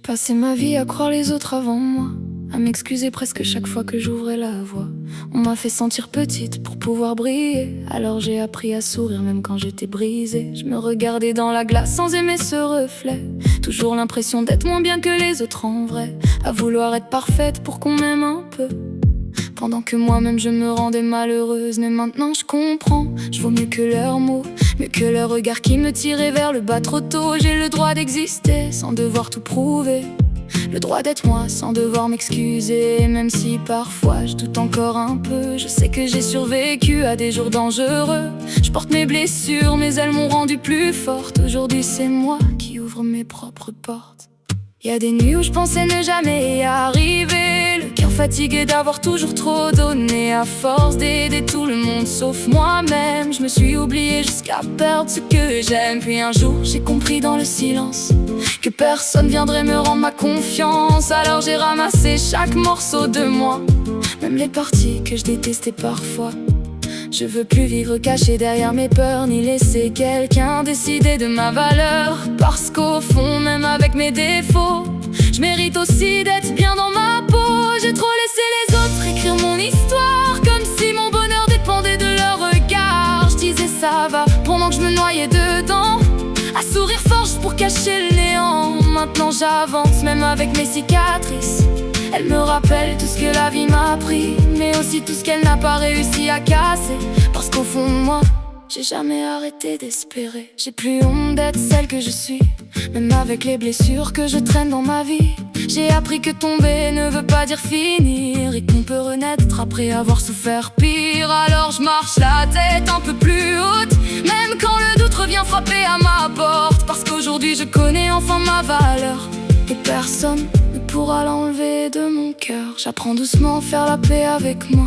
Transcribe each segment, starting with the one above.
passé ma vie à croire les autres avant moi, à m'excuser presque chaque fois que j'ouvrais la voix. On m'a fait sentir petite pour pouvoir briller, alors j'ai appris à sourire même quand j'étais brisée. Je me regardais dans la glace sans aimer ce reflet, toujours l'impression d'être moins bien que les autres en vrai, à vouloir être parfaite pour qu'on m'aime un peu, pendant que moi-même je me rendais malheureuse. Mais maintenant je comprends, je vaux mieux que leurs mots, mieux que leur regard qui me tirait vers le bas trop tôt. J'ai le droit d'exister sans devoir tout prouver, le droit d'être moi sans devoir m'excuser. Même si parfois je doute encore un peu, je sais que j'ai survécu à des jours dangereux. Je porte mes blessures mais elles m'ont rendue plus forte. Aujourd'hui c'est moi qui ouvre mes propres portes. Y a des nuits où je pensais ne jamais y arriver, le cœur fatigué d'avoir toujours trop donné. À force d'aider tout le monde sauf moi-même, je me suis oubliée jusqu'à perdre ce que j'aime. Puis un jour j'ai compris dans le silence que personne viendrait me rendre ma confiance. Alors j'ai ramassé chaque morceau de moi, même les parties que je détestais parfois. Je veux plus vivre caché derrière mes peurs, ni laisser quelqu'un décider de ma valeur. Parce qu'au fond, même avec mes défauts, je mérite aussi d'être bien dans ma peau. J'ai trop laissé les autres écrire mon histoire, comme si mon bonheur dépendait de leur regard. Je disais ça va, pendant que je me noyais dedans, à sourire fort juste pour cacher le néant. Maintenant j'avance, même avec mes cicatrices. Elle me rappelle tout ce que la vie m'a appris, mais aussi tout ce qu'elle n'a pas réussi à casser. Parce qu'au fond de moi, j'ai jamais arrêté d'espérer. J'ai plus honte d'être celle que je suis, même avec les blessures que je traîne dans ma vie. J'ai appris que tomber ne veut pas dire finir, et qu'on peut renaître après avoir souffert pire. Alors je marche la tête un peu plus haute, même quand le doute revient frapper à ma porte. Parce qu'aujourd'hui je connais enfin ma valeur, et personne ne pourra l'enlever de mon cœur. J'apprends doucement à faire la paix avec moi,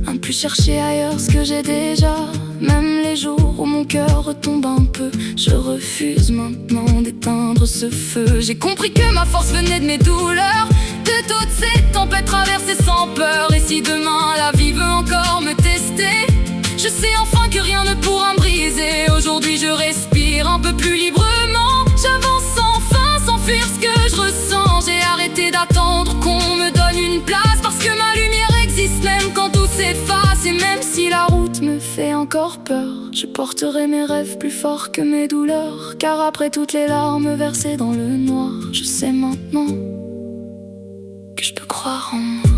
à ne plus chercher ailleurs ce que j'ai déjà. Même les jours où mon cœur retombe un peu, je refuse maintenant d'éteindre ce feu. J'ai compris que ma force venait de mes douleurs, de toutes ces tempêtes traversées sans peur. Et si demain la vie veut encore me tester, je sais enfin que rien ne pourra me briser. Aujourd'hui je respire un peu plus librement, j'avance enfin sans fuir ce que je ressens. J'ai arrêté d'attendre qu'on me donne une place, parce que ma lumière existe même quand tout s'efface. Et même si la route me fait encore peur, je porterai mes rêves plus forts que mes douleurs. Car après toutes les larmes versées dans le noir, je sais maintenant que je peux croire en moi.